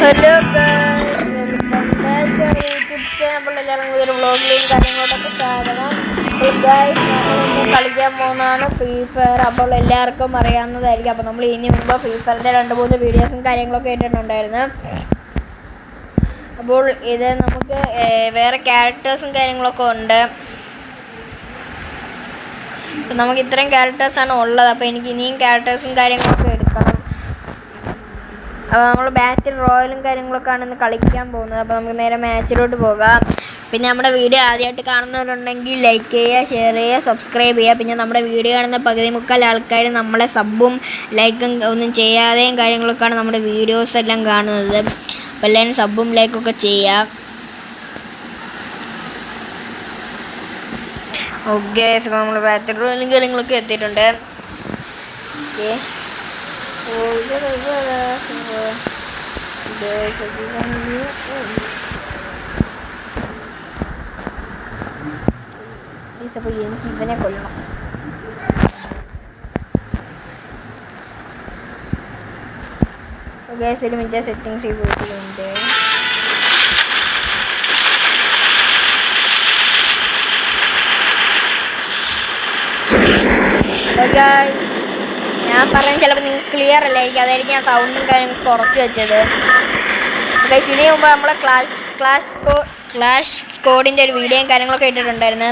Hello guys, welcome back to YouTube channel. എല്ലാവർക്കും ഒരു വ്ളോഗിലും കാര്യങ്ങളോടൊക്കെ സ്വാഗതം. അപ്പോൾ ഗൈസ്, നമ്മളിന്ന് കളിക്കാൻ പോകുന്നതാണ് ഫ്രീ ഫയർ. അപ്പോൾ എല്ലാവർക്കും അറിയാവുന്നതായിരിക്കും. അപ്പോൾ നമ്മൾ ഇനി മുമ്പ് ഫ്രീ ഫയറിൻ്റെ 2-3 വീഡിയോസും കാര്യങ്ങളൊക്കെ ഇട്ടിട്ടുണ്ടായിരുന്നു. അപ്പോൾ ഇത് നമുക്ക് വേറെ ക്യാരക്ടേഴ്സും കാര്യങ്ങളൊക്കെ ഉണ്ട്. അപ്പോൾ നമുക്ക് ഇത്രയും ക്യാരക്ടേഴ്സാണ് ഉള്ളത്. അപ്പോൾ എനിക്ക് ഇനിയും ക്യാരക്ടേഴ്സും കാര്യങ്ങളൊക്കെ എടുക്കണം. അപ്പോൾ നമ്മൾ ബാറ്റിൽ റോയലും കാര്യങ്ങളൊക്കെയാണ് ഇന്ന് കളിക്കാൻ പോകുന്നത്. അപ്പോൾ നമുക്ക് നേരെ മാച്ചിലോട്ട് പോകാം. പിന്നെ നമ്മുടെ വീഡിയോ ആദ്യമായിട്ട് കാണുന്നവരുണ്ടെങ്കിൽ ലൈക്ക് ചെയ്യുക, ഷെയർ ചെയ്യുക, സബ്സ്ക്രൈബ് ചെയ്യുക. പിന്നെ നമ്മുടെ വീഡിയോ കാണുന്ന പകുതി മുക്കാൽ ആൾക്കാർ നമ്മളെ സബ്ബും ലൈക്കും ഒന്നും ചെയ്യാതെയും കാര്യങ്ങളൊക്കെയാണ് നമ്മുടെ വീഡിയോസ് എല്ലാം കാണുന്നത്. അപ്പോൾ എല്ലാവരും സബ്ബും ലൈക്കൊക്കെ ചെയ്യുക. ഓക്കെ, അപ്പോൾ നമ്മൾ ബാറ്റിൽ റോയലും കാര്യങ്ങളൊക്കെ എത്തിയിട്ടുണ്ട്. ഓക്കെ, അപ്പോൾ എനിക്ക് ഇവനെ കൊല്ലണം. ഓക്കെ, ഒരു മിനിറ്റ് സെറ്റിങ്സ് പോയിട്ടുണ്ട്. ഞാൻ പറയാൻ ചിലപ്പോൾ നിങ്ങൾക്ക് ക്ലിയർ അല്ലായിരിക്കും, അതായിരിക്കും ഞാൻ സൗണ്ടും കാര്യങ്ങളും കുറച്ച് വെച്ചത്. ഇതിന് മുമ്പ് നമ്മളെ ക്ലാഷ് സ്കോഡിൻ്റെ ഒരു വീഡിയോയും കാര്യങ്ങളൊക്കെ ഇട്ടിട്ടുണ്ടായിരുന്നു.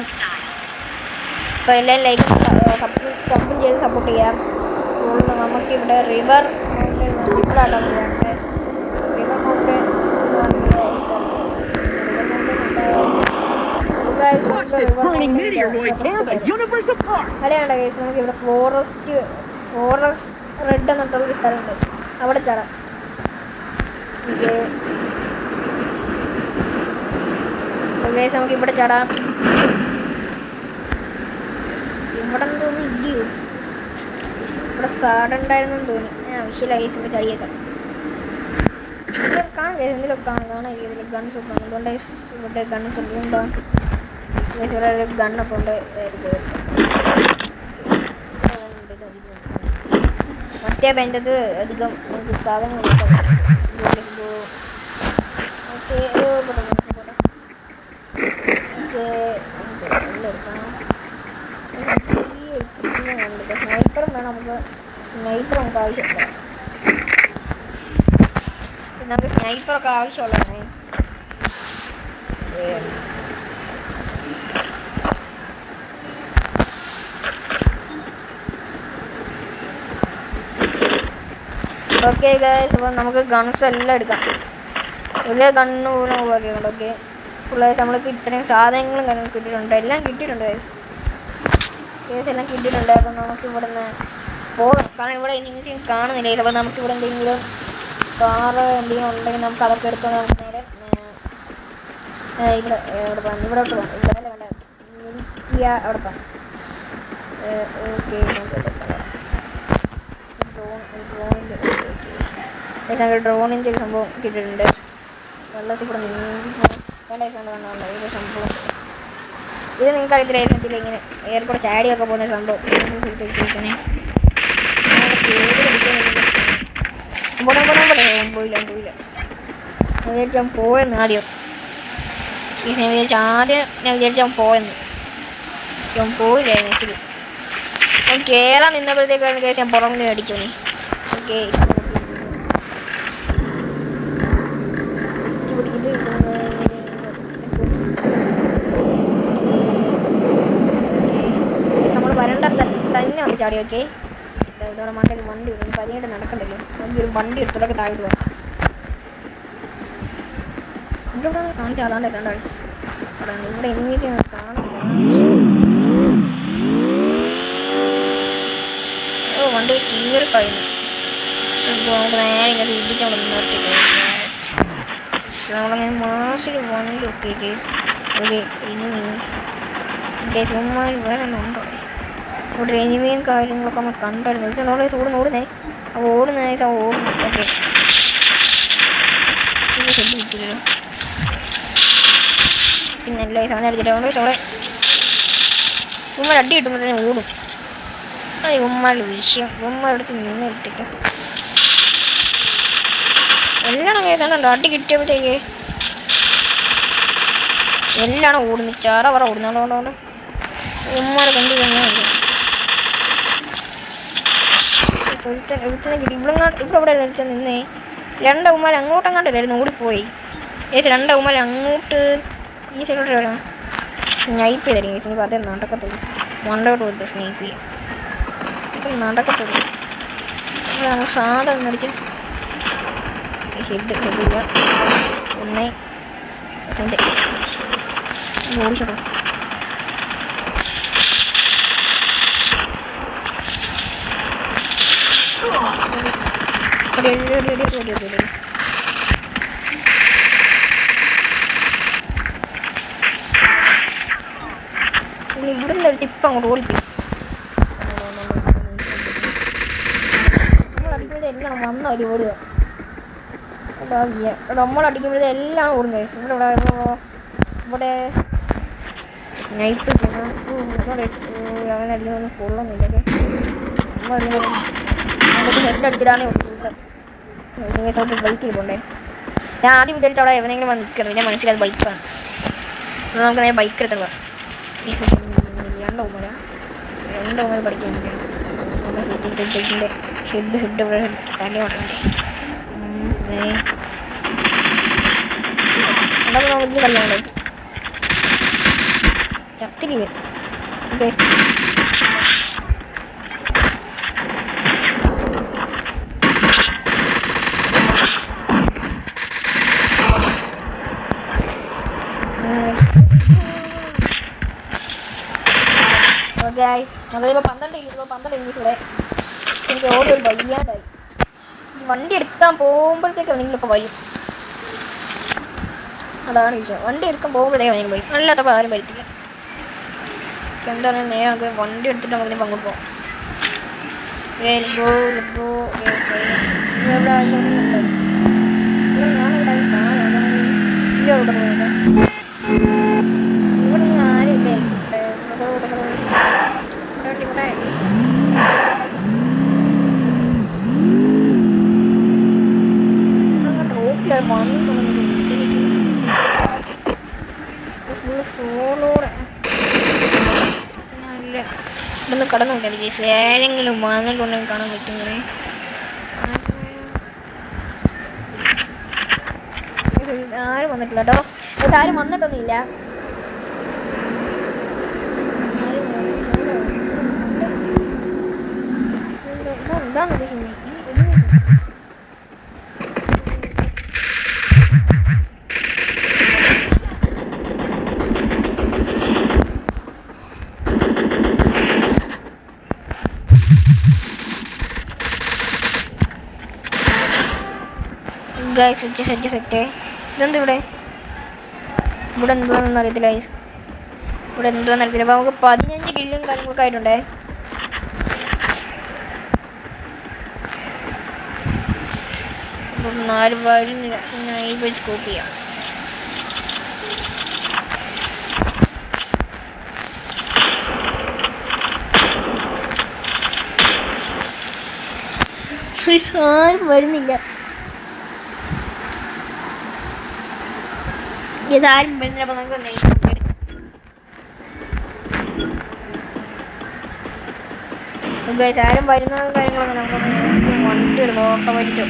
അപ്പോൾ എല്ലാം ലൈക്ക് സബും ചെയ്ത് സപ്പോർട്ട് ചെയ്യാം. അപ്പോൾ നമുക്കിവിടെ റിവർ അല്ലയാണ്ട കേസ്, നമുക്കിവിടെ ഫോറസ്റ്റ് റെഡ് എന്നിട്ടുള്ളൊരു സ്ഥലമുണ്ട്, അവിടെ ചാടാം. കേസ് നമുക്ക് ഇവിടെ ചാടാം. ഇവിടെ തോന്നി ഇല്ലയോ, ഇവിടെ സാടുണ്ടായിരുന്നെന്ന് തോന്നി. ആവശ്യമില്ല കേസ്, ഇവിടെ ചടിയേക്കാം. കാണാം കേസ്, എന്തെങ്കിലും കാണാം. ഇതിൽ ഗൺസ് ഒക്കെ അതുകൊണ്ട് ഇവിടെ ഗൺസ് ഉണ്ടോ? ഇവിടെ ഒരു ഗണ്ണൊക്കെ ഉണ്ട്. മറ്റേ ബെൻ്റത് അധികം നമുക്ക് സാധനങ്ങൾ സ്നൈപ്പറും വേണം നമുക്ക്. സ്നൈപ്പർ നമുക്ക് ആവശ്യമുണ്ട്. നമുക്ക് സ്നൈപ്പറൊക്കെ ആവശ്യമുള്ളതാണ്. ഓക്കെ ഗൈസ്, അപ്പോൾ നമുക്ക് ഗൺസ് എല്ലാം എടുക്കാം. ഒരു ഗണ്ണ് പോലും ഒഴിവാക്കിയുണ്ട്. ഓക്കെ, ഫുള്ളായിട്ട് നമ്മൾക്ക് ഇത്രയും സാധനങ്ങളും കാര്യങ്ങളും കിട്ടിയിട്ടുണ്ട്. എല്ലാം കിട്ടിയിട്ടുണ്ട് കേസ്, എല്ലാം കിട്ടിയിട്ടുണ്ട്. അപ്പം നമുക്ക് ഇവിടെ നിന്ന് പോകാം. കാരണം ഇവിടെ എനിക്ക് കാണുന്നില്ല. അപ്പോൾ നമുക്ക് ഇവിടെ എന്തെങ്കിലും കാറ് എന്തെങ്കിലും ഉണ്ടെങ്കിൽ നമുക്ക് അതൊക്കെ എടുത്തോണ്ട് നമുക്ക് നേരെ ഇവിടെ പോകാം. ഇവിടെ പോകാം. ഇവിടെ വേണ്ട മിൽക്കിയ അവിടെ പോകാം. ഓക്കെ, ഡ്രോണിൻ്റെ ഒരു സംഭവം കിട്ടിയിട്ടുണ്ട്. വെള്ളത്തിൽ കൂടെ നീന്തി വേണ്ട വേണ്ട ഒരു സംഭവം. ഇത് നിങ്ങൾക്ക് അറിയത്തില്ല, ഇങ്ങനെ എയർ കൂടെ ചാടിയൊക്കെ പോകുന്നൊരു സംഭവം. പോയില്ല ഞാൻ വിചാരിച്ചാൽ പോയെന്ന് ആദ്യം. ഞാൻ വിചാരിച്ചാൽ പോയെന്ന്. ഞാൻ പോയില്ലായിരുന്നു ആക്ച്വലി. ഞാൻ കയറാൻ നിന്നപ്പോഴത്തേക്കാണ് കേസ് ഞാൻ പുറമെ അടിച്ചു. നീ ഓക്കെ, നമ്മൾ വരണ്ട തന്നെ വന്ന് ചാടി. ഓക്കെ, ഇതോടെ മണ്ടയിൽ വണ്ടി വരും. പതിനായിട്ട് നടക്കണ്ടല്ലോ. നമുക്ക് ഒരു വണ്ടി എടുത്തതൊക്കെ താഴോട്ട് പോകാം. ഇവിടെ കാണിച്ചാൽ അതാണ്ട് എത്താണ്ട് ഇവിടെ എങ്ങനെയൊക്കെയാണ് കാണുന്നത്. വണ്ടി ചീറി കഴിഞ്ഞു. ഇപ്പോൾ നമുക്ക് നേരെ ഇങ്ങോട്ട് ഇടിച്ചോണ്ട് നിർത്തി നമ്മളങ്ങനെ മാസിൽ വണ്ടി ഒക്കെ ഒരു ഇനിമാർ വേറെ ഉണ്ടോ? ഇവിടെ എനിമയും കാര്യങ്ങളൊക്കെ നമ്മൾ കണ്ടായിരുന്നു. ഓടുന്നേ അപ്പോൾ ഓടുന്നതായിട്ട് ഓടുന്നു. ഓക്കെ, കിട്ടില്ലല്ലോ. പിന്നെ എല്ലാ സാധനം എടുത്തിട്ട് അവിടെ ചുമ്മാ അടി കിട്ടുമ്പോൾ തന്നെ ഓടും. അത് ഉമ്മാരുടെ വിഷയം. ഉമ്മ എടുത്ത് നിന്ന് ഇട്ടിട്ട് എല്ലാം കേസുണ്ടോ അടി കിട്ടിയപ്പോഴത്തേക്ക് എല്ലാം ഓടുന്നു ചാറ പറ ഓടുന്നോണ്ട് ഉമ്മാരെ കണ്ടു ഇവിടെ നിർത്തി നിന്നേ രണ്ടവന്മാർ അങ്ങോട്ടങ്ങാണ്ടല്ലായിരുന്നു ഓടിപ്പോയി രണ്ടവന്മാർ അങ്ങോട്ട് ഈ സൈഡോട്ട് വരാം സ്നൈപ്പ് ചെയ്തായിരിക്കും സ്നൈപ്പ് അതേ നടക്കത്തുള്ളൂ മണ്ടോട്ട് പോയിട്ട് സ്നൈപ്പ് ചെയ്യാം ഇപ്പം നടക്കത്തുള്ളൂ നമ്മൾ സാധനം അടിച്ച് ഹെഡ് ഹെഡ് ഒന്നേ രണ്ട് ഓടിച്ചോ ഇവിടുന്ന് ടിപ്പ് അങ്ങോട്ട് ഓടിപ്പോയി നമ്മളടിക്കുമ്പോഴേ എല്ലാം വന്ന ഒരു ഓടുക നമ്മളടിക്കുമ്പോഴേ എല്ലാം ഓടും കഴിച്ചു ഇവിടെ ഇവിടെ നൈറ്റ് അങ്ങനെ അടിക്കുന്നൊന്നും കൊള്ളുന്നില്ല ഹെഡ് അടിച്ചിടാനേ ബൈക്കിൽ പോണ്ടേ ഞാൻ ആദ്യം വിചാരിച്ച അവിടെ എവിടെയെങ്കിലും വന്ന് നിൽക്കുന്നു പിന്നെ മനസ്സിലത് ബൈക്കാണ് നമുക്ക് നേരെ ബൈക്ക് എടുത്ത് പോകാം രണ്ടോ പഠിക്കാൻ ഹെഡ് ഹെഡ് ഇവിടെ തലി കൊണ്ടേ വലിയ കളിയാണോ ചത്തിരി ഓക്കെ ഗൈസ് ഞങ്ങളിപ്പോൾ 12 ഇവിടെ എനിക്ക് ഓടി ഒരു വയ്യാണ്ടായി വണ്ടി എടുക്കാൻ പോകുമ്പോഴത്തേക്ക് നിങ്ങളൊക്കെ വരും അതാണ് വിഷയം വണ്ടി എടുക്കാൻ പോകുമ്പോഴത്തേക്ക് നിങ്ങൾ വരും അല്ലാത്തപ്പോൾ ആരും വരത്തില്ല എന്താണ് നേരെ നമുക്ക് വണ്ടി എടുത്തിട്ട് നമുക്ക് അങ്ങോട്ട് പോകാം ഇവിടെ ആരില്ലേ റോട്ടിൽ സോളോടെ ഇവിടുന്ന് കടന്നുകൊണ്ടിരിക്കും ഏതെങ്കിലും വന്നിട്ടുണ്ടെങ്കിൽ കാണാൻ പറ്റുന്നേ ആരും വന്നിട്ടില്ല കേട്ടോ ആരും വന്നിട്ടൊന്നുമില്ല എന്താണ് ഉദ്ദേശിക്കുന്നത് സെറ്റ് ഇതെന്ത് ഇവിടെ എന്തുവാണെന്ന് അറിയത്തില്ല ഇവിടെ എന്തുവാന്ന് അറിയത്തില്ല അപ്പോൾ നമുക്ക് 15 കില്ലും കാര്യങ്ങളൊക്കെ ആയിട്ടുണ്ടേ അപ്പം 4 വഴി സ്കോപ്പ് ചെയ്യാം ആരും വരുന്നില്ല ഇതാരും വരുന്നില്ല അപ്പോൾ നമുക്ക് ആരും വരുന്നതും കാര്യങ്ങളൊക്കെ നമുക്ക് വണ്ടി എടുക്കും ഓട്ടോമാറ്റിക്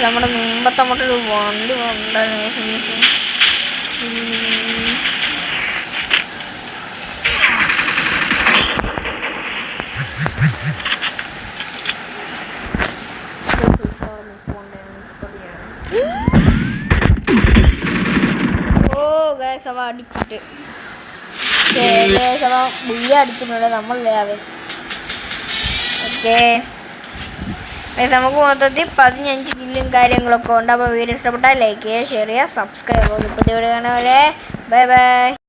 നമ്മുടെ മുമ്പത്തെ അങ്ങോട്ടൊരു വണ്ടി ഉണ്ടായിരുന്നു സഭ അടിച്ചിട്ട് സഭ ബുയ്യ അടിച്ചിട്ടുണ്ട് നമ്മളല്ലേ അവൻ ഓക്കെ നമുക്ക് മൊത്തത്തിൽ 15 കില്ലും കാര്യങ്ങളൊക്കെ ഉണ്ട് അപ്പോൾ വീഡിയോ ഇഷ്ടപ്പെട്ടാൽ ലൈക്ക് ചെയ്യുക ഷെയർ ചെയ്യുക സബ്സ്ക്രൈബ് ചെയ്യുക പുതിയ വീഡിയോ കാണുന്നവരെ ബൈ ബൈ.